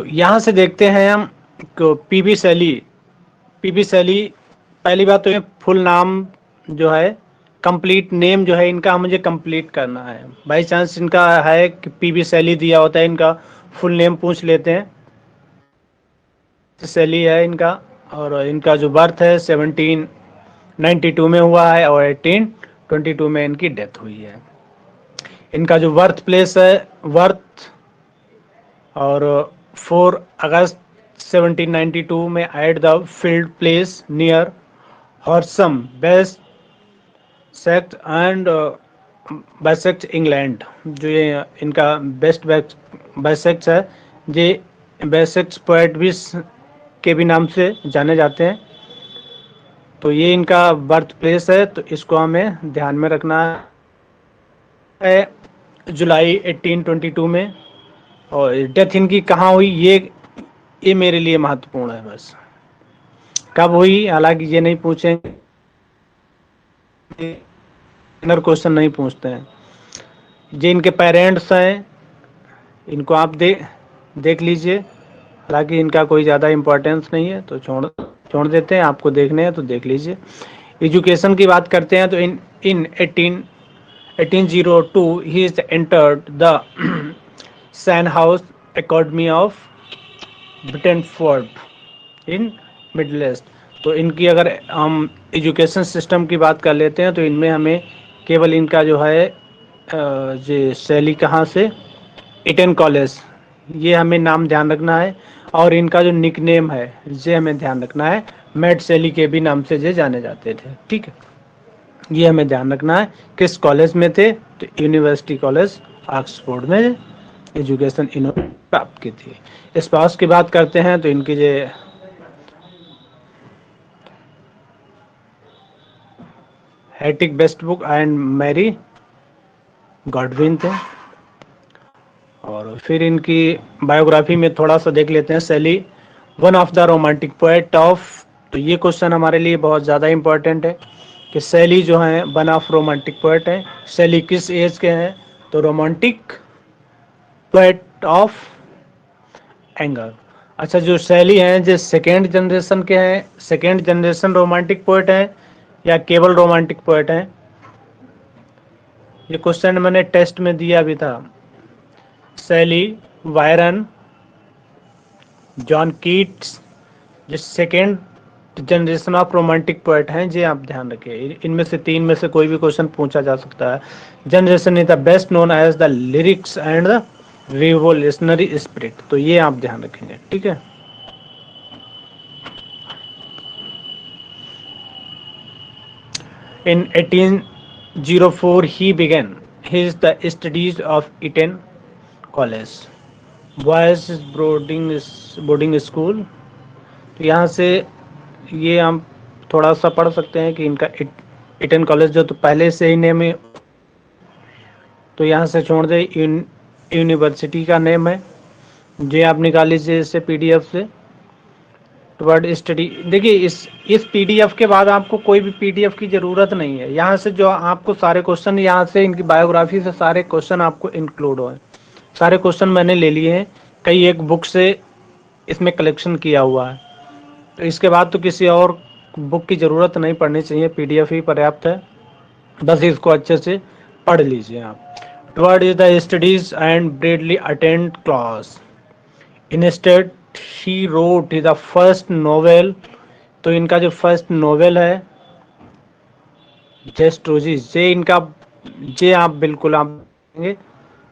यहाँ से देखते हैं हम पीबी शैली। पीबी शैली, पहली बात तो ये फुल नाम जो है, कंप्लीट नेम जो है इनका मुझे कंप्लीट करना है। बाई चांस इनका है कि पीबी शैली दिया होता है, इनका फुल नेम पूछ लेते हैं। शैली है इनका, और इनका जो बर्थ है 1792 में हुआ है और 1822 में इनकी डेथ हुई है। इनका जो बर्थ प्लेस है, बर्थ और 4 अगस्त 1792 में at the Field Place near Horsham West Sussex and bisect England. जो ये इनका बेस्ट बैसेक्ट है, ये बैसेक्ट पोएट भी के भी नाम से जाने जाते हैं। तो ये इनका बर्थ प्लेस है, तो इसको हमें ध्यान में रखना है। जुलाई 1822 में। और डेथ इनकी कहाँ हुई, ये मेरे लिए महत्वपूर्ण है। बस कब हुई, हालांकि ये नहीं पूछेंगे, इनर क्वेश्चन नहीं पूछते हैं। ये इनके पेरेंट्स हैं, इनको आप देख लीजिए। हालांकि इनका कोई ज़्यादा इम्पोर्टेंस नहीं है, तो छोड़ देते हैं। आपको देखने हैं तो देख लीजिए। एजुकेशन की बात करते हैं तो in 1802 he is entered the Syon House Academy of Brentford in Middle East. तो इनकी अगर हम एजुकेशन सिस्टम की बात कर लेते हैं तो इनमें हमें केवल इनका जो है ये शैली कहाँ से, इटन कॉलेज, ये हमें नाम ध्यान रखना है। और इनका जो निकनेम है ये हमें ध्यान रखना है, मैड शैली के भी नाम से ये जाने जाते थे। ठीक है, ये हमें ध्यान रखना है। किस कॉलेज में थे, तो यूनिवर्सिटी कॉलेज ऑक्सफोर्ड में एजुकेशन इन्होंने प्राप्त की थी। स्पाउस की बात करते हैं तो इनकी जो हैटिक best book and Mary Godwin थे। और फिर इनकी बायोग्राफी में थोड़ा सा देख लेते हैं। शैली one of the romantic poet of, तो ये क्वेश्चन हमारे लिए बहुत ज़्यादा इंपॉर्टेंट है कि शैली जो है वन ऑफ रोमांटिक पोएट है। शैली किस एज के हैं, तो रोमांटिक पोएट ऑफ एंगर। अच्छा, जो शैली हैं जो सेकेंड जनरेशन के हैं, सेकेंड जनरेशन रोमांटिक पोएट हैं या केवल रोमांटिक पोएट हैं, ये क्वेश्चन मैंने टेस्ट में दिया भी था। शैली, वायरन, जॉन कीट्स, जो second generation of romantic poet हैं, ये आप ध्यान रखिए। इनमें से तीन में से कोई भी क्वेश्चन पूछा जा सकता है। Generation is the best known as the lyrics and the revolutionary spirit, तो ये आप ध्यान रखेंगे। ठीक है, in 1804 he began his the studies of Eton College boys boarding school। तो यहाँ से ये हम थोड़ा सा पढ़ सकते हैं कि इनका इटन कॉलेज जो तो पहले से ही नेम है, तो यहाँ से छोड़ दे। यूनिवर्सिटी का नेम है, ये आप निकाल लीजिए इससे पीडीएफ से। वर्ड स्टडी, देखिए इस पीडीएफ के बाद आपको कोई भी पीडीएफ की ज़रूरत नहीं है। यहाँ से जो आपको सारे क्वेश्चन, यहाँ से इनकी बायोग्राफी से सारे क्वेश्चन आपको इंक्लूड हो, सारे क्वेश्चन मैंने ले लिए हैं, कई एक बुक से इसमें कलेक्शन किया हुआ है। तो इसके बाद तो किसी और बुक की ज़रूरत नहीं पड़नी चाहिए, पीडीएफ ही पर्याप्त है। बस इसको अच्छे से पढ़ लीजिए आप। Toward is the studies and Bradley attend class instead she wrote the first novel. तो इनका जो फर्स्ट नोवेल है जेस्ट्रोजी, जे इनका, जे आप बिल्कुल आप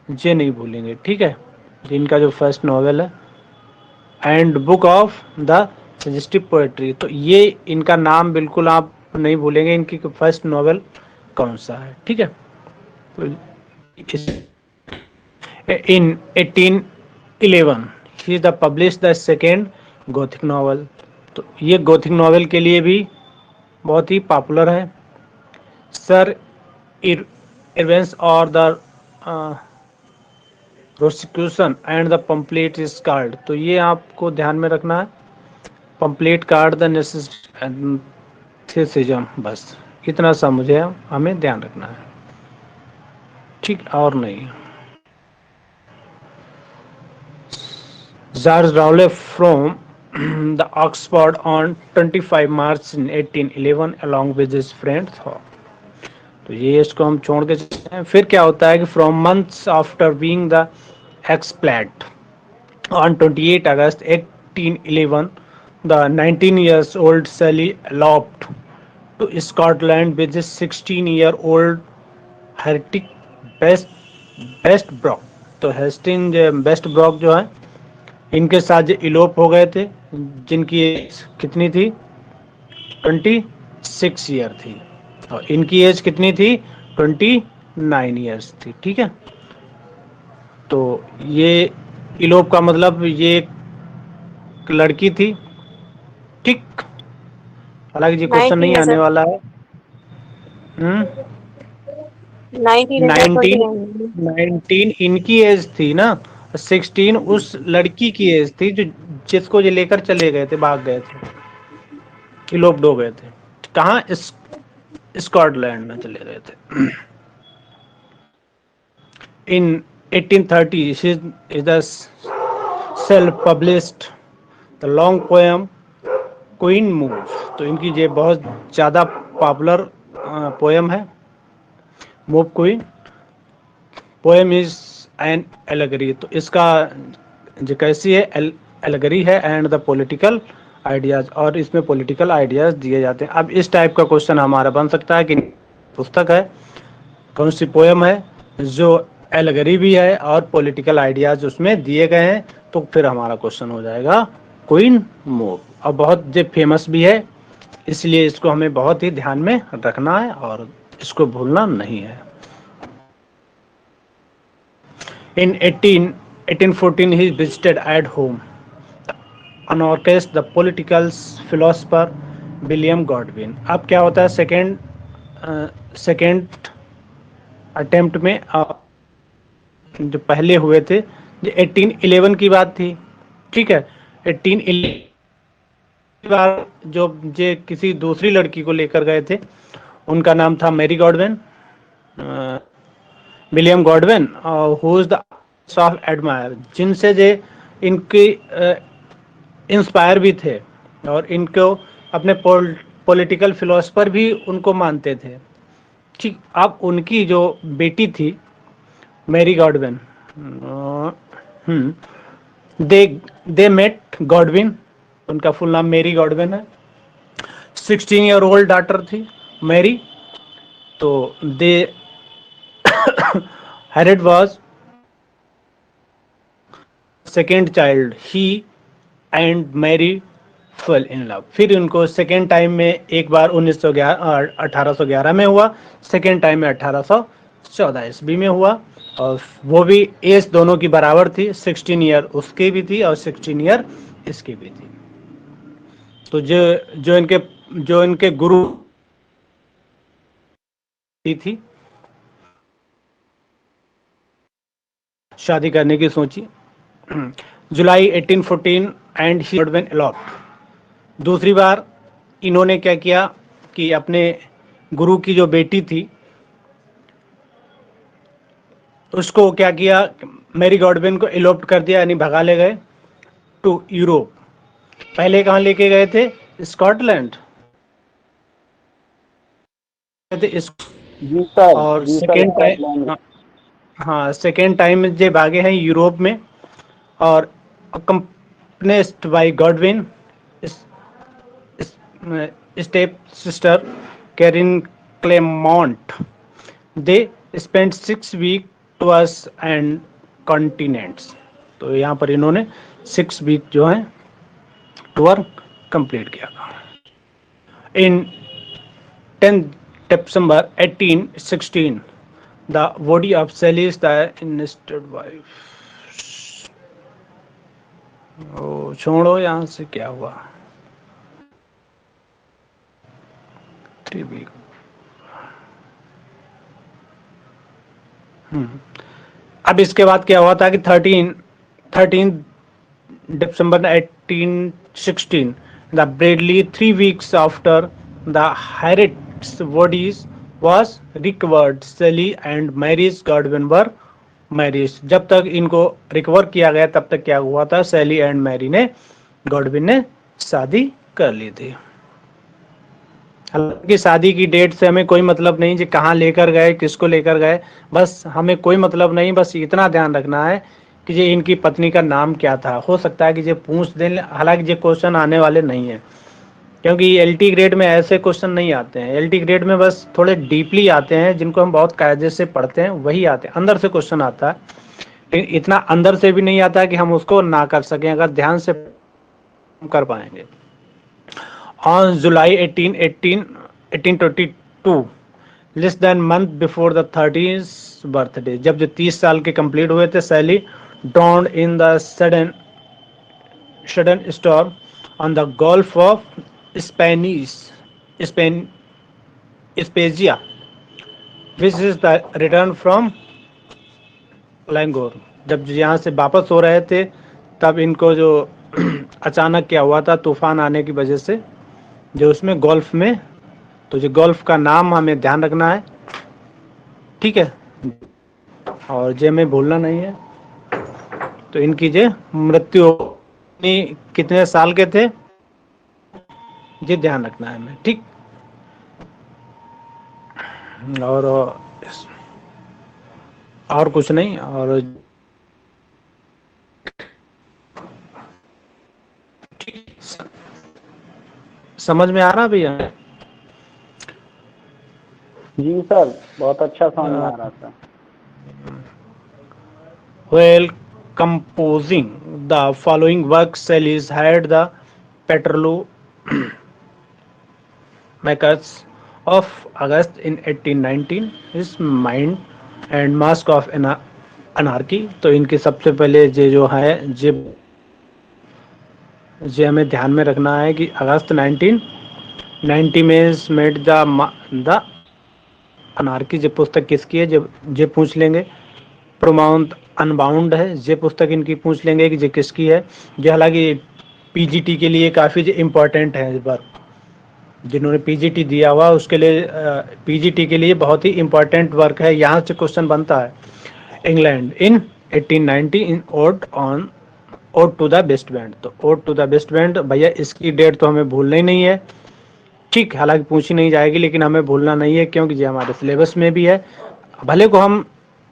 जे नहीं भूलेंगे। ठीक है, इनका जो फर्स्ट नोवेल है and book of the suggestive poetry, तो ये इनका नाम बिल्कुल आप नहीं भूलेंगे, इनकी फर्स्ट नोवेल कौन सा है। ठीक है, तो in 1811 he the publish the second gothic novel. तो ये गोथिक नॉवल के लिए भी बहुत ही पॉपुलर है। सर इवेंट्स और the prosecution and the pamphlet is card, तो ये आपको ध्यान में रखना है। पम्पलेट कार्ड द नेसेसिज्म, बस इतना सा मुझे हमें ध्यान रखना है। ठीक, और नहीं। Charles Rowley from the Oxford on 25 March in 1811 along with his friend Thor. तो ये इसको हम छोड़ के चलते हैं. फिर क्या होता है कि from months after being the expelled on 28 August 1811 the 19 years old Sally eloped to Scotland with his 16-year-old Harriet West Westbrook. तो हेस्टिन बेस्ट ब्रॉक जो है इनके साथ जो इलोप हो गए थे, जिनकी एज कितनी थी, 26 ईयर थी, और इनकी एज कितनी थी, 29 ईयर्स थी. ठीक है, तो ये इलोप का मतलब ये एक लड़की थी. ठीक, हालांकि ये क्वेश्चन नहीं 19 है आने सर। वाला है. 19 है सर, 19 29। 19 इनकी एज थी ना, 16 उस लड़की की एज थी जो जिसको ये लेकर चले गए थे, भाग गए थे, इलोप्ड हो गए थे. कहाँ, स्कॉटलैंड में चले गए थे. इन 1830 she is the self published the long poem queen move. तो इनकी ये बहुत ज़्यादा पॉपुलर पोएम है, move queen. Poem is an allegory. तो इसका जो कैसी है, एलेगरी है एंड द पॉलिटिकल आइडियाज, और इसमें पॉलिटिकल आइडियाज दिए जाते हैं. अब इस टाइप का क्वेश्चन हमारा बन सकता है कि पुस्तक है, कौन सी पोएम है जो एलेगरी भी है और पॉलिटिकल आइडियाज उसमें दिए गए हैं. तो फिर हमारा क्वेश्चन हो जाएगा क्वीन मूव. और बहुत जो फेमस भी है, इसलिए इसको हमें बहुत ही ध्यान में रखना है और इसको भूलना नहीं है. In 1814 he visited at home anarchist the political philosopher William Godwin. अब क्या होता है, सेकेंड अटेम्प्ट में जो पहले हुए थे, जो 1811 की बात थी. ठीक है, 1811 की बात, जो जे किसी दूसरी लड़की को लेकर गए थे, उनका नाम था Mary Godwin, William Godwin, who is the of admire, जिनसे जे इनकी इंस्पायर भी थे और इनको अपने पॉलिटिकल फिलोसफर भी उनको मानते थे. ठीक, अब उनकी जो बेटी थी Mary Godwin, they they met Godwin, उनका फुल नाम मैरी गॉडविन है. 16 ईयर ओल्ड डॉटर थी मैरी. तो the Harriet was second child, he and Mary fell in love. फिर उनको सेकेंड टाइम में, एक बार 1811 में हुआ, सेकेंड टाइम में 1814 ईस्वी में हुआ, और वो भी एज दोनों की बराबर थी, 16 ईयर उसकी भी थी और 16 ईयर इसकी भी थी. तो जो इनके गुरु थी, शादी करने की सोची. जुलाई 1814 एंड ही गॉडविन एलॉप्ड. दूसरी बार इन्होंने क्या किया कि अपने गुरु की जो बेटी थी उसको क्या किया, मैरी गॉडविन को एलोप्ट कर दिया, यानी भगा ले गए टू यूरोप. पहले कहाँ लेके गए थे, स्कॉटलैंड. जी सर, और जी सर, सेकेंड टाइम, स्कॉटलैंड। हाँ सेकेंड टाइम जे भागे हैं यूरोप में, और accompanied by Godwin, step sister Karen Clermont. They spent 6 weeks tours and continents. तो यहाँ पर इन्होंने 6 वीक जो है टूर कंप्लीट किया था. इन 10 December 1816 the body of Sally's the enlisted wife. छोड़ो, यहाँ से क्या हुआ, टीवी. अब इसके बाद क्या हुआ था कि 13 December 1816 the Bradley 3 weeks after the Harriet's bodies was recovered, Sally and Mary's Godwin were marriage, जब तक इनको रिकवर किया गया तब तक क्या हुआ था, सैली एंड मैरी ने, गॉडविन ने शादी कर ली थी। हालांकि शादी की डेट से हमें कोई मतलब नहीं, जी कहाँ लेकर गए, किसको लेकर गए, बस हमें कोई मतलब नहीं, बस इतना ध्यान रखना है कि ये इनकी पत्नी का नाम क्या था। हो सकता है कि ये पूछ दें, हालांकि ये क्वेश्चन आने वाले नहीं है, क्योंकि एलटी ग्रेड में ऐसे क्वेश्चन नहीं आते हैं। एलटी ग्रेड में बस थोड़े डीपली आते हैं, जिनको हम बहुत कायदे से पढ़ते हैं वही आते हैं, अंदर से क्वेश्चन आता है, लेकिन इतना अंदर से भी नहीं आता कि हम उसको ना कर सकें, अगर ध्यान से कर पाएंगे। On July 1822, less than month before the 30th birthday, जब जो 30 साल के कंप्लीट हुए थे, Shelley drowned in the sudden storm on the Gulf of Spain, Spezia, which is the return from लैंगोर। जब यहाँ से वापस हो रहे थे तब इनको जो अचानक क्या हुआ था, तूफान आने की वजह से, जो उसमें गोल्फ में, तो जो गोल्फ का नाम हमें ध्यान रखना है, ठीक है, और जे में भूलना नहीं है। तो इनकी जे मृत्यु कितने साल के थे, ये ध्यान रखना है हमें, ठीक। और कुछ नहीं, और समझ में आ रहा भैया? जी सर, बहुत अच्छा समझ में आ रहा था। While composing the following work, Shelley had the Petrolu Makers of August in 1819, His Mind and Mask of Anarchy। तो इनके सबसे पहले ये जो है, ये हमें ध्यान में रखना है कि अगस्त 1990 में मेड द अनार्की। ये पुस्तक किसकी है, ये पूछ लेंगे। प्रोमाउंट अनबाउंड है, ये पुस्तक इनकी पूछ लेंगे कि ये किसकी है। ये हालांकि पीजीटी के लिए काफ़ी इम्पोर्टेंट है, इस बार जिन्होंने पीजीटी दिया हुआ उसके लिए, पीजीटी के लिए बहुत ही इम्पोर्टेंट वर्क है, यहाँ से क्वेश्चन बनता है। England in 1890 in ode to the best Wind. तो ode to the best Wind, भैया इसकी डेट तो हमें भूलना ही नहीं है, ठीक। हालांकि पूछी नहीं जाएगी, लेकिन हमें भूलना नहीं है, क्योंकि ये हमारे सिलेबस में भी है। भले को हम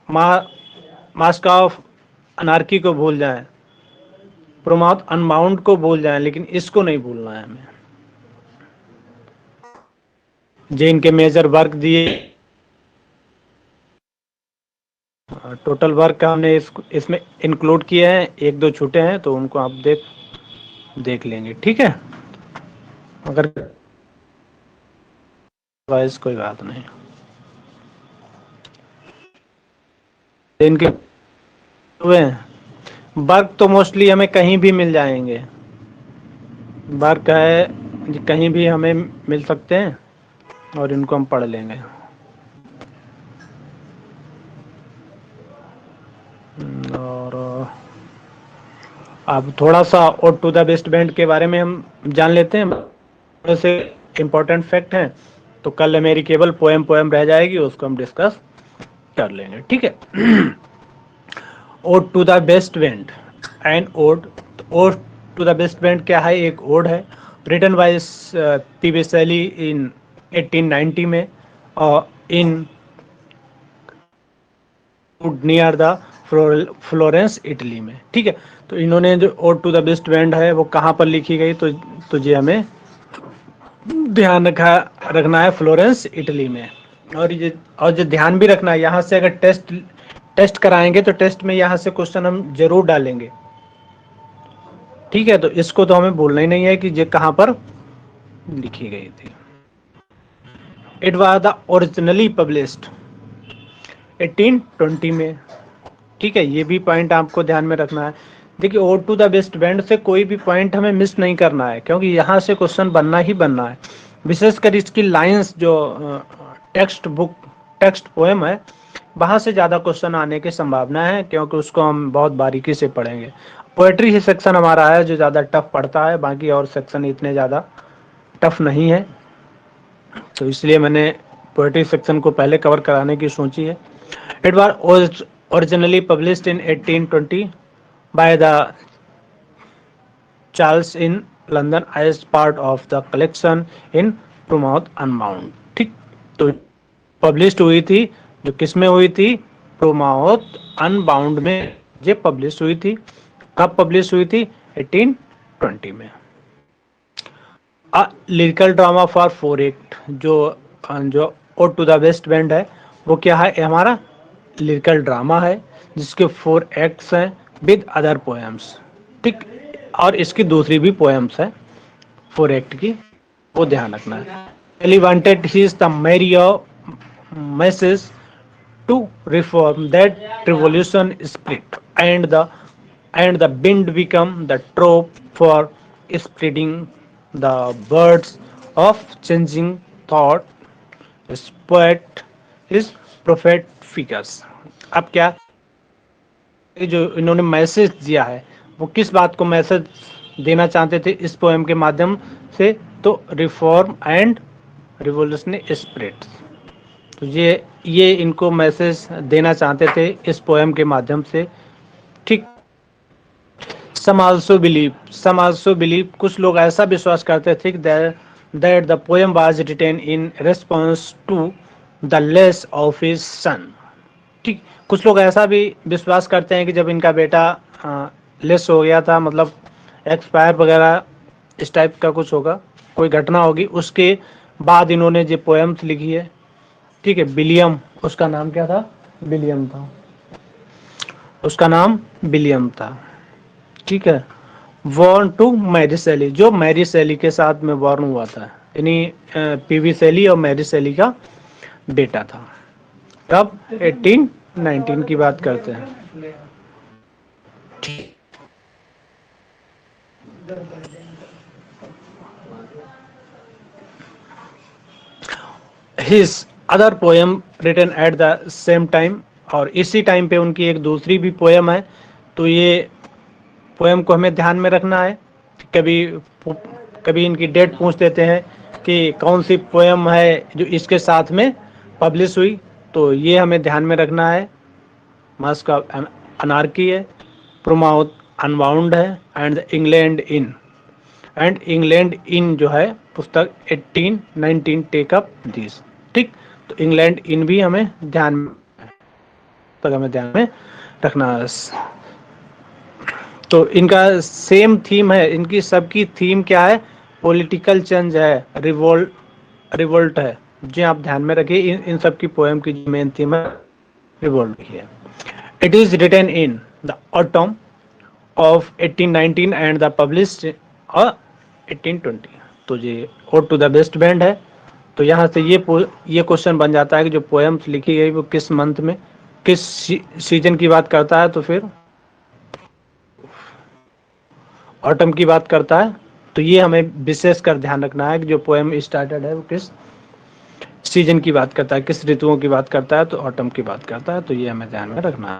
मास्क ऑफ अनार्की को भूल जाएं, प्रोमाउथ अनबाउंड को भूल जाएं, लेकिन इसको नहीं भूलना है हमें। जे इनके मेजर वर्क दिए, टोटल वर्क का हमने इसमें इंक्लूड किए हैं, एक दो छूटे हैं तो उनको आप देख लेंगे, ठीक है। अगर वाइस कोई बात नहीं। इनके हुए वर्क तो मोस्टली हमें कहीं भी मिल जाएंगे, वर्क है कहीं भी हमें मिल सकते हैं, और इनको हम पढ़ लेंगे। और अब थोड़ा सा ode to the best band के बारे में हम जान लेते हैं, थोड़े से इम्पोर्टेंट फैक्ट हैं, तो कल मेरी केवल पोएम रह जाएगी, उसको हम डिस्कस कर लेंगे, ठीक है। Ode to the best band and ode to the best band क्या है, एक ओड है, रिटन बाय पी शैली इन 1890 में, और in near the Florence Italy में, ठीक है। तो इन्होंने जो ode to the best band है वो कहाँ पर लिखी गई, तो ये हमें ध्यान रखना है, फ्लोरेंस इटली में। और जो ध्यान भी रखना है, यहाँ से अगर टेस्ट कराएंगे तो टेस्ट में यहाँ से क्वेश्चन हम जरूर डालेंगे, ठीक है। तो इसको तो हमें भूलना ही नहीं है कि ये कहाँ पर लिखी गई थी। It was the originally published 1820 में, ठीक है। ये भी पॉइंट आपको ध्यान में रखना है। देखिए, ode to the best band से कोई भी पॉइंट हमें मिस नहीं करना है, क्योंकि यहाँ से क्वेश्चन बनना ही बनना है। विशेषकर इसकी लाइंस जो टेक्स्ट पोएम है, वहाँ से ज़्यादा क्वेश्चन आने की संभावना है, क्योंकि उसको हम बहुत बारीकी से पढ़ेंगे। पोएट्री ही सेक्शन हमारा है जो ज़्यादा टफ पड़ता है, बाकी और सेक्शन इतने ज़्यादा टफ नहीं है, तो इसलिए मैंने पोएट्री सेक्शन को पहले कवर कराने की सोची है। It was originally published in 1820 by the Charles in London as part of the collection in Plymouth Unbound। ठीक, तो पब्लिश हुई थी, जो किस में हुई थी, प्रोमाउथ अनबाउंड में ये पब्लिश हुई थी। कब पब्लिश हुई थी, 1820 में। लिरिकल ड्रामा फॉर 4 एक्ट, जो ode to the west band है, वो क्या है, हमारा लिरिकल ड्रामा है जिसके 4 एक्ट्स हैं विद अदर पोएम्स। ठीक, और इसकी दूसरी भी पोएम्स है 4 एक्ट की, वो ध्यान रखना है। He wanted his the Mario message to reform that revolution spirit, and the wind become the trope for spreading the words of changing thought, his poet, his prophet figures। अब क्या, ये जो इन्होंने मैसेज दिया है, वो किस बात को मैसेज देना चाहते थे इस पोएम के माध्यम से, तो रिफॉर्म एंड रिवोल्यूशनरी स्पिरिट। तो ये इनको मैसेज देना चाहते थे इस पोएम के माध्यम से। ठीक, सम आल्सो बिलीव, कुछ लोग ऐसा विश्वास करते थे that the poem was written in response to the less of his son. ठीक, कुछ लोग ऐसा भी विश्वास करते हैं कि जब इनका बेटा लेस हो गया था, मतलब एक्सपायर वगैरह इस टाइप का कुछ होगा, कोई घटना होगी, उसके बाद इन्होंने जो पोएम्स लिखी है। ठीक है, विलियम, उसका नाम क्या था, विलियम था, उसका नाम विलियम था। ठीक है, वॉर्न टू मैरी शैली, जो मैरी शैली के साथ में वॉर्न हुआ था, यानी पीवी शैली और मैरी शैली का बेटा था। तब 1819 की बात करते हैं। His other poem written at the same time, और इसी टाइम पे उनकी एक दूसरी भी पोएम है। तो ये पोएम को हमें ध्यान में रखना है। कभी कभी इनकी डेट पूछ देते हैं कि कौन सी पोएम है जो इसके साथ में पब्लिश हुई, तो ये हमें ध्यान में रखना है। मास्क ऑफ अनार्की है, प्रोमाउथ अनबाउंड है, एंड इंग्लैंड इन जो है पुस्तक 1819 टेक अप दिस। ठीक, तो इंग्लैंड इन भी हमें ध्यान में, तक हमें ध्यान में रखना है। तो इनका सेम थीम है, इनकी सबकी थीम क्या है, पॉलिटिकल चेंज है, रिवोल्ट है। जी, आप ध्यान में रखिए, इन सब की पोएम की मेन थीम है रिवोल्ट की है। It is written in the autumn of 1819 and the published 1820। तो ये ode to the best band है। तो यहाँ से ये क्वेश्चन बन जाता है कि जो पोएम्स लिखी गई वो किस मंथ में, किस सीजन की बात करता है, तो फिर ऑटम की बात करता है। तो ये हमें विशेष कर ध्यान रखना है कि जो पोएम स्टार्टेड है वो किस सीजन की बात करता है, किस ऋतुओं की बात करता है, तो ऑटम की बात करता है। तो ये हमें ध्यान में रखना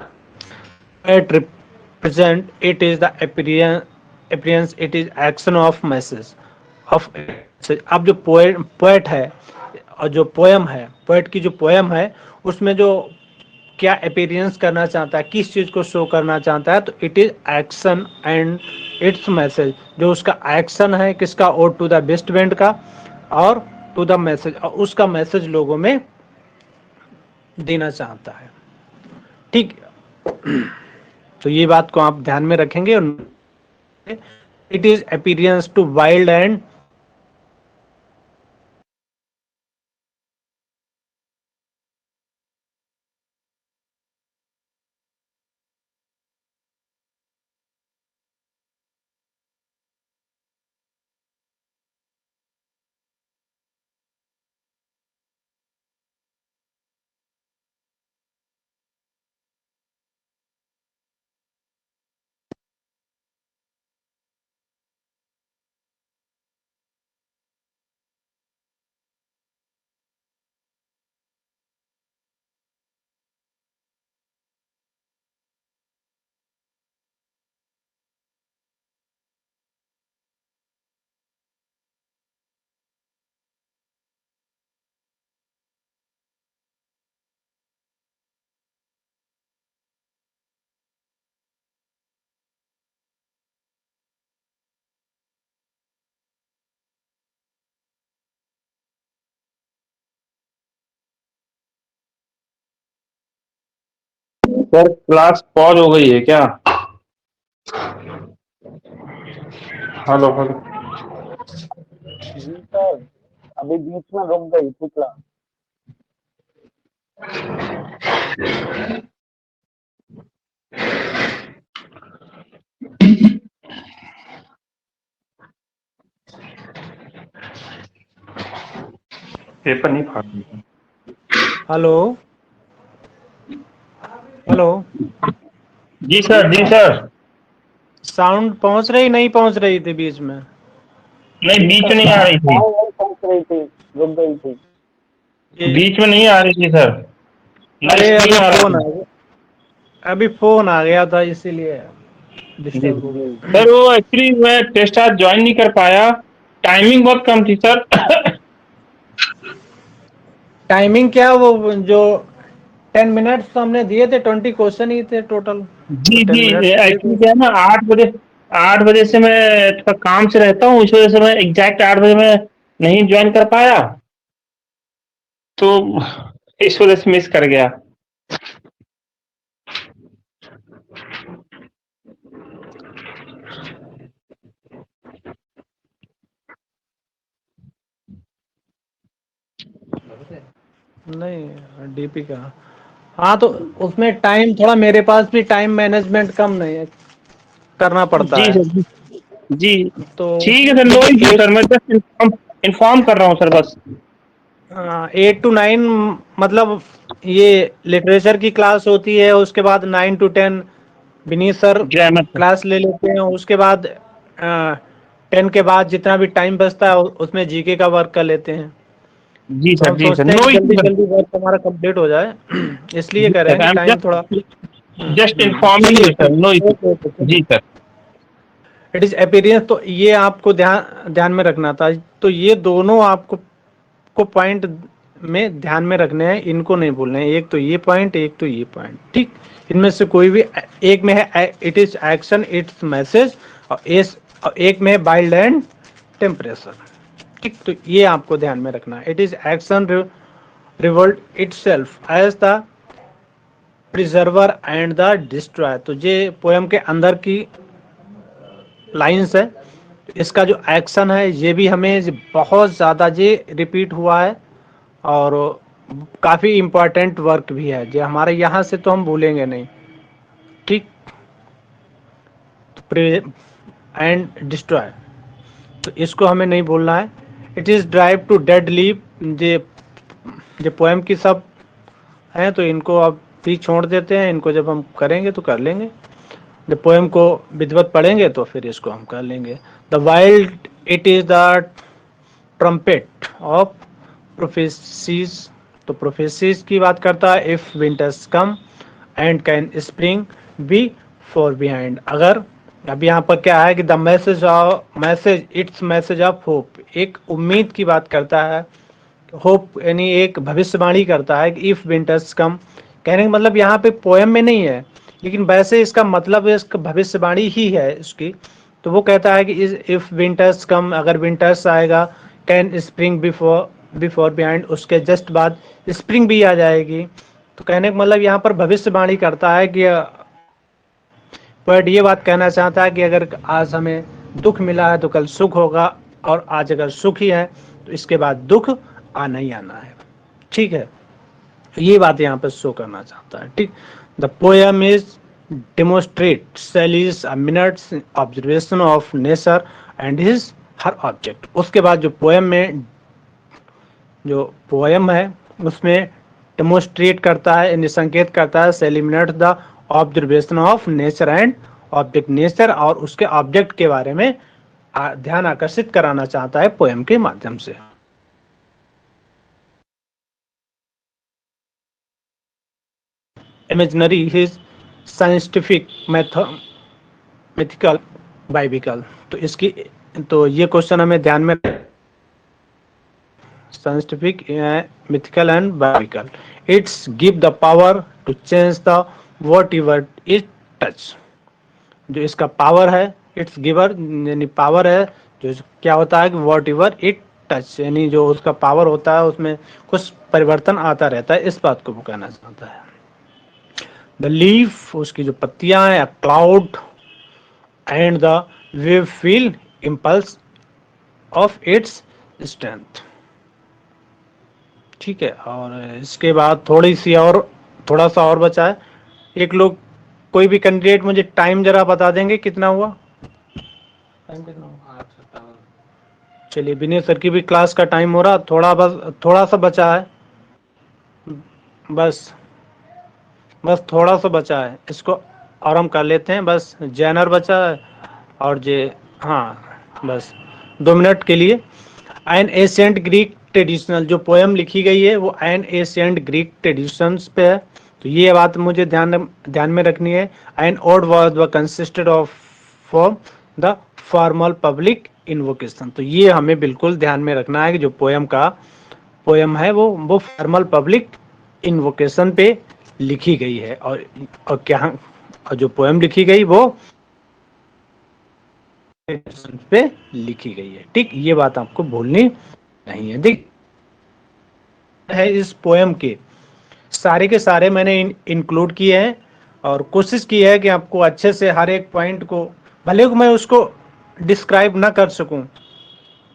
है। At represent it is the appearance, it is action of message of. अब जो पोएट है और जो पोएम है, पोएट की जो पोएम है, उसमें जो क्या अपीयरेंस करना चाहता है, किस चीज को शो करना चाहता है, तो it is action and it's message. जो उसका एक्शन है किसका, ode to the best band का, और टू द मैसेज, और उसका मैसेज लोगों में देना चाहता है। ठीक, तो ये बात को आप ध्यान में रखेंगे। It is appearance to wild and sir class pause हो गई है क्या? Hello hello. जी सर, अभी बीच में रुक गई थी क्लास। पेपर नहीं फाड़ दिया। हेलो हेलो, जी सर, जी सर। साउंड पहुंच रही नहीं पहुंच रही थी बीच में? नहीं, जी बीच सर, में नहीं आ रही थी। नहीं पहुंच रही थी, रुक गई थी। ये बीच में नहीं आ रही थी सर, ना अरे स्क्रीन अभी आ रहा फोन आ था। गया, अभी फोन आ गया था इसीलिए जी डिस्टर्ब हो गया। सर, वो एक्चुअली मैं टेस्ट आज ज्वाइन नहीं कर पाया, टाइमिंग बहुत कम थी सर। टाइमिंग क्या, वो जो 10 मिनट्स तो हमने दिए थे, 20 क्वेश्चन ही थे टोटल, तो जी जी, 10 मिनट्स तो दे एक्चुअली दो। क्या है ना, 8 बजे से मैं थोड़ा काम से रहता हूँ, इस वजह से मैं एग्जैक्ट 8 बजे मैं नहीं ज्वाइन कर पाया, तो इस वजह से मिस कर गया। नहीं डीपी का, हाँ तो उसमें टाइम थोड़ा, मेरे पास भी टाइम मैनेजमेंट कम नहीं है, करना पड़ता जी है। सर, जी जी। तो ठीक है sir, no issue at sir, मैं जस्ट इन्फॉर्म कर रहा हूँ सर बस। 8 to 9, मतलब ये लिटरेचर की क्लास होती है, उसके बाद 9 to 10 Vineet sir grammar. Class ले लेते हैं, उसके बाद 10 के बाद जितना भी टाइम बचता है उसमें जीके का वर्क कर लेते हैं। जी तो सर, हम जी सर, सोचते हैं नो कि इश्यू जल्दी सर। जल्दी वर्क हमारा कंप्लीट हो जाए, इसलिए जी कह रहे सर, हैं कि आई एम टाइम थोड़ा। जस्ट इन्फॉर्मिंग चलिए यू सर, नो ठीक, इश्यू। ओके ओके, चलिए। जी सर। इट इज अपीयरेंस, तो ये आपको ध्यान ध्यान में रखना था, तो ये दोनों आपको पॉइंट में ध्यान में रखने हैं, इनको नहीं भूलना है, एक तो ये पॉइंट, एक तो ये पॉइंट, ठीक। इनमें से कोई भी एक में है it is action it's message, और एक में है बाइल्ड एंड टेम्परेचर, ठीक। तो ये आपको ध्यान में रखना है, it is action revolt itself as the preserver and the destroy. तो ये पोएम के अंदर की लाइंस है, इसका जो एक्शन है ये भी हमें बहुत ज़्यादा ये रिपीट हुआ है, और काफ़ी इम्पोर्टेंट वर्क भी है जो हमारे यहाँ से तो हम भूलेंगे नहीं, ठीक। एंड डिस्ट्रॉय, तो इसको हमें नहीं भूलना है। It is drive to dead leave, ये पोएम की सब हैं, तो इनको अब भी छोड़ देते हैं, इनको जब हम करेंगे तो कर लेंगे, जब पोएम को विधिवत पढ़ेंगे तो फिर इसको हम कर लेंगे। The wild it is the trumpet of prophecies, तो प्रोफेसीज की बात करता है, if winters come and can spring be far behind. अगर अब यहाँ पर क्या है कि the message it's message of hope, एक उम्मीद की बात करता है, होप यानी एक भविष्यवाणी करता है कि इफ विंटर्स कम, कहने का मतलब यहाँ पे पोएम में नहीं है, लेकिन वैसे इसका मतलब इसका भविष्यवाणी ही है इसकी। तो वो कहता है कि इफ विंटर्स कम, अगर विंटर्स आएगा, can spring before before behind, उसके जस्ट बाद स्प्रिंग भी आ जाएगी। तो कहने का मतलब यहाँ पर भविष्यवाणी करता है कि पोएट ये बात कहना चाहता है कि अगर आज हमें दुख मिला है तो कल सुख होगा, और आज अगर सुख ही है तो इसके बाद दुख आना ही आना है, ठीक है। ये बात यहाँ पे शो करना चाहता है, ठीक। The poem is demonstrate Shelley's minutes observation of nature and his her object. उसके बाद जो पोएम है उसमें डेमोस्ट्रेट करता है, यानी संकेत करता है, Shelley minute the observation of nature and object, nature और उसके ऑब्जेक्ट के बारे में ध्यान आकर्षित कराना चाहता है पोएम के माध्यम से। Imaginary his scientific mathematical biblical, तो इसकी, तो ये क्वेश्चन हमें ध्यान में, scientific mythical and biblical, it's give the power to change the whatever it touch. जो इसका पावर है, इट्स गिवर यानी पावर है, जो क्या होता है कि वॉट एवर इट टच, यानी जो उसका पावर होता है उसमें कुछ परिवर्तन आता रहता है, इस बात को वो कहना चाहता है। द लीफ, उसकी जो पत्तियां हैं, cloud and the wave feel impulse of its strength. ठीक है, और इसके बाद थोड़ा सा और बचा है। एक लोग, कोई भी कैंडिडेट मुझे टाइम जरा बता देंगे कितना हुआ? टाइम कितना हुआ? चलिए, विनय सर की भी क्लास का टाइम हो रहा, थोड़ा सा बचा है, बस थोड़ा सा बचा है, इसको और हम कर लेते हैं। बस जैनर बचा है और हाँ, बस 2 मिनट के लिए। एन एशियंट ग्रीक ट्रेडिशनल, जो पोएम लिखी गई है वो एन एशियंट ग्रीक ट्रेडिशंस पे है, तो ये बात मुझे ध्यान में रखनी है। An ode was consisted of form the formal public invocation, तो ये हमें बिल्कुल ध्यान में रखना है कि जो पोएम है वो फॉर्मल पब्लिक इन्वोकेशन पे लिखी गई है। और जो पोएम लिखी गई वो पे लिखी गई है। ठीक, ये बात आपको भूलनी नहीं है। देख है, इस पोएम के सारे मैंने इंक्लूड किए हैं और कोशिश की है कि आपको अच्छे से हर एक पॉइंट को, भले मैं उसको डिस्क्राइब ना कर सकूं,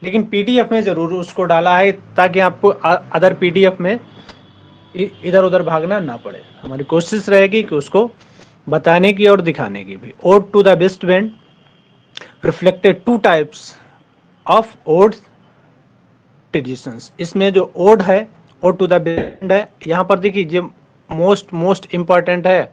लेकिन पीडीएफ में जरूर उसको डाला है ताकि आपको अदर पीडीएफ में इधर उधर भागना ना पड़े। हमारी कोशिश रहेगी कि उसको बताने की और दिखाने की भी। Ode to the best wind reflected 2 types of odes traditions. इसमें जो ओड है, ओड टू द बैंड है, यहाँ पर देखिए जो मोस्ट इंपॉर्टेंट है,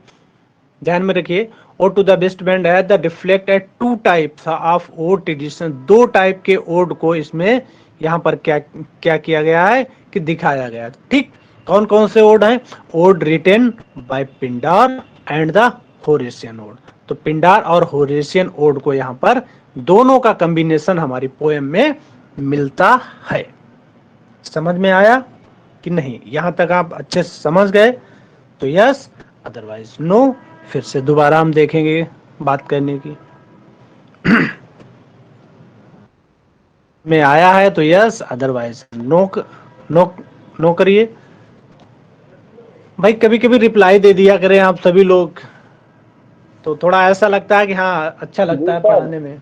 ध्यान में रखिए। Ode to the best band है the reflect at 2 types of ode tradition. 2 type के ओड को इसमें यहाँ पर क्या किया गया है कि दिखाया गया। ठीक, कौन कौन से ओड हैं? Ode written by Pindar and the Horatian ode. तो पिंडार और होरेशियन ओड को यहाँ पर दोनों का कॉम्बिनेशन हमारी पोएम में मिलता है। समझ में आया कि नहीं? यहां तक आप अच्छे से समझ गए तो यस, अदरवाइज नो। फिर से दोबारा हम देखेंगे बात करने की। में आया है तो यस, अदरवाइज नो नो करिए। भाई कभी कभी रिप्लाई दे दिया करें आप सभी लोग, तो थोड़ा ऐसा लगता है कि हाँ अच्छा लगता है पढ़ाने में।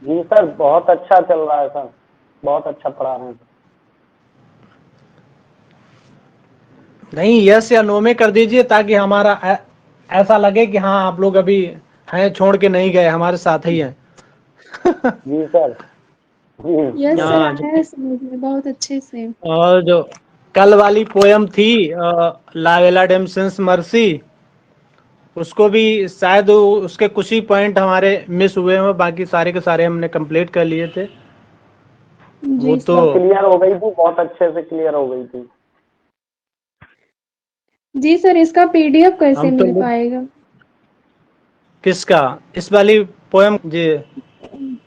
जी सर, बहुत अच्छा चल रहा है सर, बहुत अच्छा पढ़ा रहे हैं। नहीं, यस या नो में कर दीजिए ताकि हमारा ऐसा लगे कि हाँ आप लोग अभी हैं, छोड़ के नहीं गए, हमारे साथ ही हैं। जी सर। यस सर, हाँ, आया है समझ में बहुत अच्छे से। और जो कल वाली पोयम थी लावेला डेमसेंस मर्सी, उसको भी शायद उसके कुछ ही पॉइंट हमारे मिस हुए हैं, बाकी सारे के सारे हमने कंप्लीट कर लिए थे। वो जी तो क्लियर हो गई थी, बहुत अच्छे से क्लियर हो गई थी। जी सर, इसका पीडीएफ कैसे हम तो मिल पाएगा? किसका? इस वाली पोयम जी,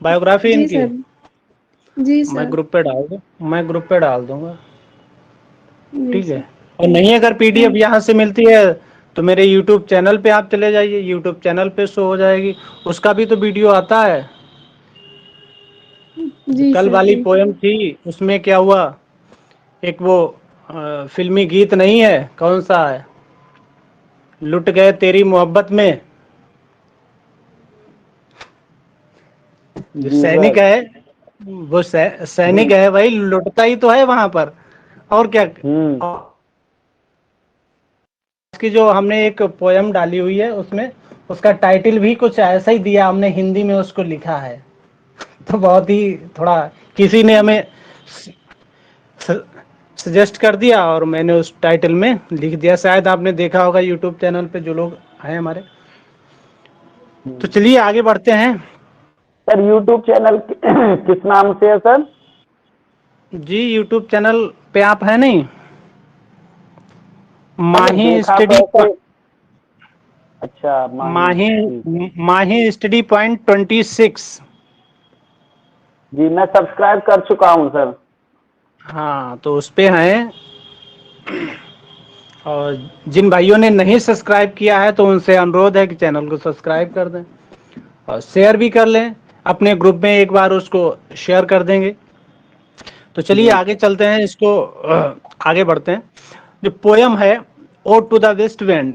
बायोग्राफी जी इनकी सर। जी मैं सर। ग्रुप पे डाल दूंगा। जी ठीक है, सर। और नहीं अगर पीडीएफ यहाँ से मिलती है तो मेरे यूट्यूब चैनल पे आप चले जाइए, यूट्यूब चैनल पे शो हो जाएगी, उसका भी तो वीडियो आता है। जो जी कल सर। वाली जी पोयम थी उसमें क्या हुआ, एक वो फिल्मी गीत नहीं है, कौन सा है, लुट गए तेरी मोहब्बत में, जो जी सैनिक सर। है वो सैनिक है भाई, लुटता ही तो है वहां पर, और क्या। की जो हमने एक पोयम डाली हुई है उसमें उसका टाइटल भी कुछ ऐसा ही दिया, हमने हिंदी में उसको लिखा है। तो बहुत ही थोड़ा किसी ने हमें सजेस्ट कर दिया और मैंने उस टाइटल में लिख दिया, शायद आपने देखा होगा यूट्यूब चैनल पे जो लोग हैं हमारे। तो चलिए आगे बढ़ते हैं। सर यूट्यूब चैनल किस नाम से है सर? जी यूट्यूब चैनल पे आप है नहीं, मैंने माही देखा स्टडी, तो ऐसे। अच्छा, ठीक। माही स्टडी पॉइंट 26। जी, मैं सब्सक्राइब कर चुका हूँ सर। हाँ, तो उस पे हैं, और जिन भाइयों ने नहीं सब्सक्राइब किया है तो उनसे अनुरोध है कि चैनल को सब्सक्राइब कर दें और शेयर भी कर लें, अपने ग्रुप में एक बार उसको शेयर कर देंगे। तो चलिए आगे चलते हैं, आगे बढ़ते हैं। जो पोयम है ode to the west wind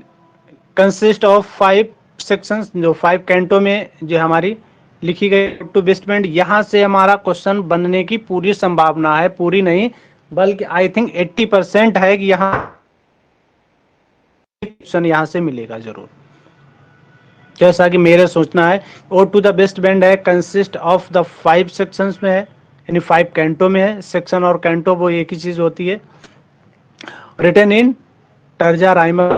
consist of 5 sections, जो 5 कैंटो में जो हमारी लिखी गई टू बेस्ट बैंड। यहाँ से हमारा क्वेश्चन बनने की पूरी संभावना है, पूरी नहीं बल्कि आई थिंक 80% है कि यहाँ क्वेश्चन यहाँ से मिलेगा जरूर, जैसा कि मेरे सोचना है। Ode to the best band है, कंसिस्ट ऑफ द 5 सेक्शंस में है, यानी 5 कैंटो में है। सेक्शन और कैंटो वो एक ही चीज होती है। रिटन इन टर्जा राइमा,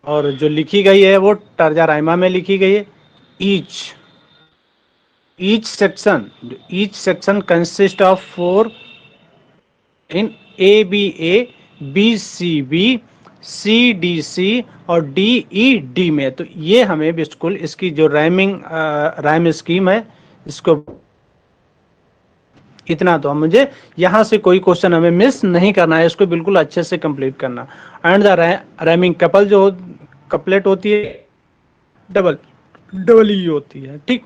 और जो लिखी गई है वो टर्जा राइमा में लिखी गई है। Each section consist of 4 in A B A, B C B, C D C और डी ई डी में। तो ये हमें बिल्कुल इसकी जो राइम स्कीम है, इसको इतना तो मुझे यहाँ से कोई क्वेश्चन हमें मिस नहीं करना है, इसको बिल्कुल अच्छे से कंप्लीट करना। एंड द राइमिंग कपल जो कपलेट होती है डबल ई होती है, ठीक।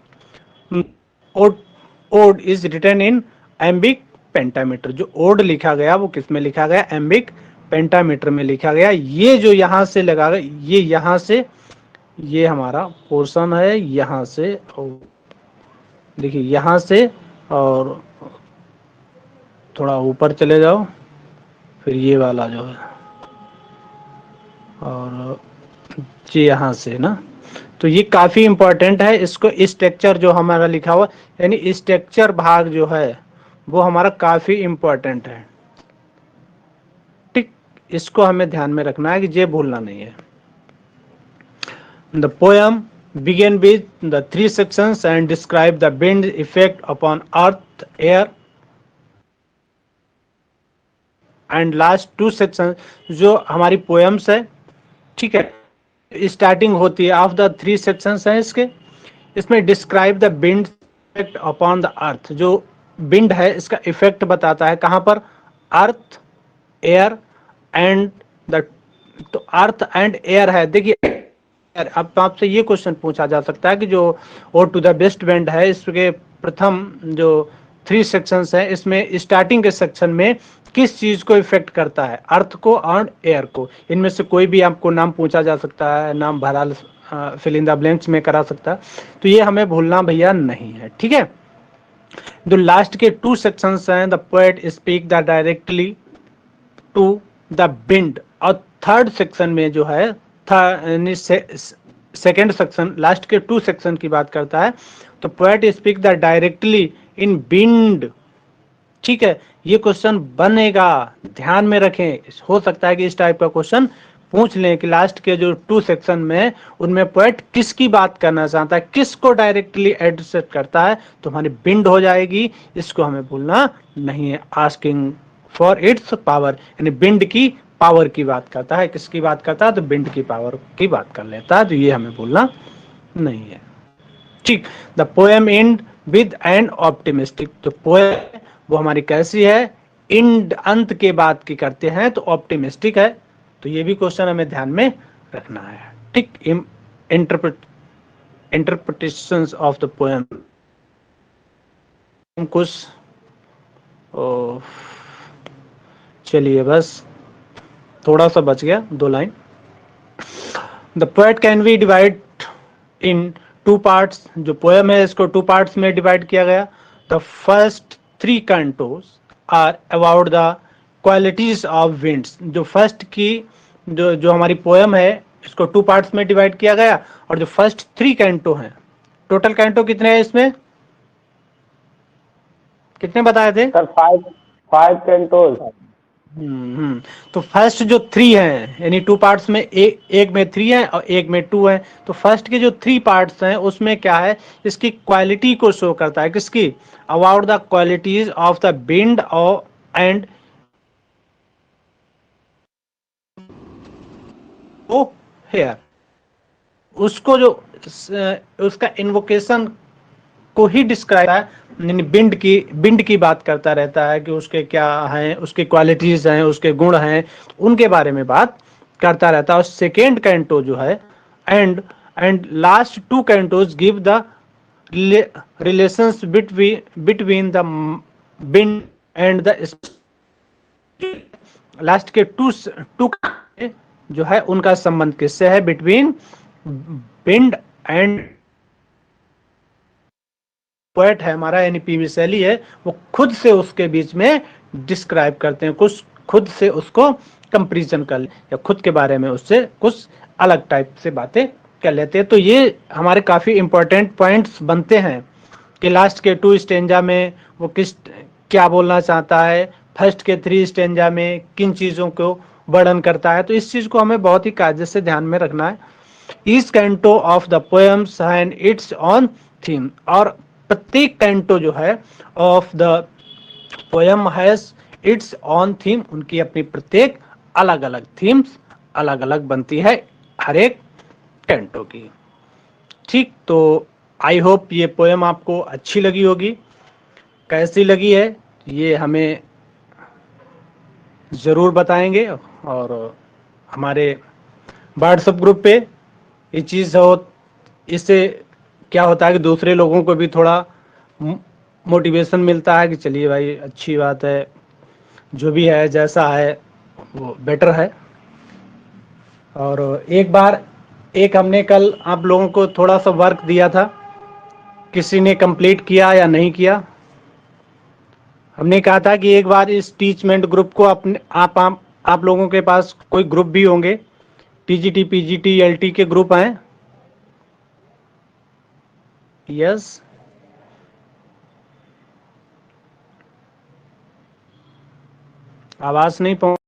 Ode is written in iambic pentameter. जो ओड लिखा गया वो किस में लिखा गया? एम्बिक पेंटामीटर में लिखा गया। ये जो यहाँ से लगा गया, ये यहाँ से, ये हमारा पोर्शन है यहाँ से, देखिए यहाँ से और थोड़ा ऊपर चले जाओ, फिर ये वाला जो है और ये यहाँ से ना, तो ये काफी इंपॉर्टेंट है। इसको स्ट्रक्चर जो हमारा लिखा हुआ, यानी स्ट्रक्चर भाग जो है वो हमारा काफी इंपॉर्टेंट है, ठीक। इसको हमें ध्यान में रखना है कि ये भूलना नहीं है। The poem begin with the 3 sections and describe the wind effect upon earth, air and last 2 sections जो हमारी पोएम्स है, ठीक है। स्टार्टिंग होती है ऑफ द 3 सेक्शंस हैं इसके, इसमें describe the wind effect upon the earth. जो विंड है इसका इफेक्ट बताता है कहाँ पर? अर्थ, एयर एंड द, तो अर्थ एंड एयर है। देखिए अब आपसे ये क्वेश्चन पूछा जा सकता है कि जो ode to the best band है, इसके प्रथम जो 3 सेक्शंस है, इसमें स्टार्टिंग के सेक्शन में किस चीज को इफेक्ट करता है? अर्थ को और एयर को। इनमें से कोई भी आपको नाम पूछा जा सकता है, नाम भरा फिल इन द ब्लैंक्स में करा सकता है, तो ये हमें भूलना भैया नहीं है, ठीक है। जो लास्ट के 2 सेक्शंस हैं, the poet speak the directly to the wind, और थर्ड सेक्शन में जो है सेकेंड सेक्शन लास्ट के 2 सेक्शन की बात करता है, तो poet speak the directly in wind, ठीक है। ये क्वेश्चन बनेगा, ध्यान में रखें। हो सकता है कि इस टाइप का क्वेश्चन पूछ लें कि लास्ट के जो 2 सेक्शन में उनमें पोएट किसकी बात करना चाहता है, किसको डायरेक्टली एड्रेस करता है, तो हमारी विंड हो जाएगी। इसको हमें भूलना नहीं है। आस्किंग फॉर इट्स पावर, यानी विंड की पावर की बात करता है। किसकी बात करता है? तो विंड की पावर की बात कर लेता है, तो ये हमें भूलना नहीं है, ठीक। The poem and with N optimistic. तो पोएम वो हमारी कैसी है? इंड, अंत के बाद की करते हैं तो ऑप्टिमिस्टिक है। तो ये भी क्वेश्चन हमें ध्यान में रखना है, ठीक। इंटरप्रिटेशंस ऑफ द पोएम, कुछ चलिए बस थोड़ा सा बच गया, 2 line. The poet can be divide in 2 parts. जो पोएम है इसको 2 पार्ट्स में डिवाइड किया गया। The first 3 cantos are about the qualities of winds. जो फर्स्ट की जो हमारी पोएम है इसको 2 पार्ट्स में डिवाइड किया गया, और जो फर्स्ट 3 कैंटो हैं, टोटल कैंटो कितने हैं इसमें? कितने बताए थे सर? 5 कैंटोज। तो फर्स्ट जो 3 हैं, यानी 2 पार्ट्स में एक में 3 है और एक में 2 है। तो फर्स्ट के जो 3 पार्ट्स हैं उसमें क्या है? इसकी क्वालिटी को शो करता है। किसकी? About the qualities of the wind and here. उसको जो उसका इन्वोकेशन को ही डिस्क्राइब है, यानी विंड की बात करता रहता है कि उसके क्या हैं, उसके क्वालिटीज हैं, उसके गुण हैं, उनके बारे में बात करता रहता है। और सेकेंड कैंटो जो है and last 2 cantos give the relations between the wind and the, last के 2 जो है उनका संबंध किससे है? बिटवीन विंड एंड पोएट है हमारा यानी पीवी शैली है, वो खुद से उसके बीच में डिस्क्राइब करते हैं, कुछ खुद से उसको कंपेरिजन कर या खुद के बारे में उससे कुछ अलग टाइप से बातें कर लेते हैं। तो ये हमारे काफी इंपॉर्टेंट पॉइंट्स बनते हैं कि लास्ट के 2 स्टेंजा में वो क्या बोलना चाहता है, फर्स्ट के 3 स्टेंजा में किन चीजों को वर्णन करता है। तो इस चीज को हमें बहुत ही कायदे से ध्यान में रखना है। Each canto of the poems have it's on theme, और प्रत्येक कैंटो जो है of the poem has its on theme, उनकी अपनी प्रत्येक अलग अलग थीम्स अलग अलग बनती है हर एक कैंटो की। ठीक, तो आई होप ये पोएम आपको अच्छी लगी होगी। कैसी लगी है ये हमें ज़रूर बताएंगे, और हमारे व्हाट्सएप ग्रुप पे ये चीज़ हो, इससे क्या होता है कि दूसरे लोगों को भी थोड़ा मोटिवेशन मिलता है कि चलिए भाई अच्छी बात है, जो भी है जैसा है वो बेटर है। और एक बार हमने कल आप लोगों को थोड़ा सा वर्क दिया था, किसी ने कंप्लीट किया या नहीं किया? हमने कहा था कि एक बार इस टीचमेंट ग्रुप को अपने आप लोगों के पास कोई ग्रुप भी होंगे, टीजीटी पीजीटी एलटी के ग्रुप हैं। यस, आवाज नहीं पहुंच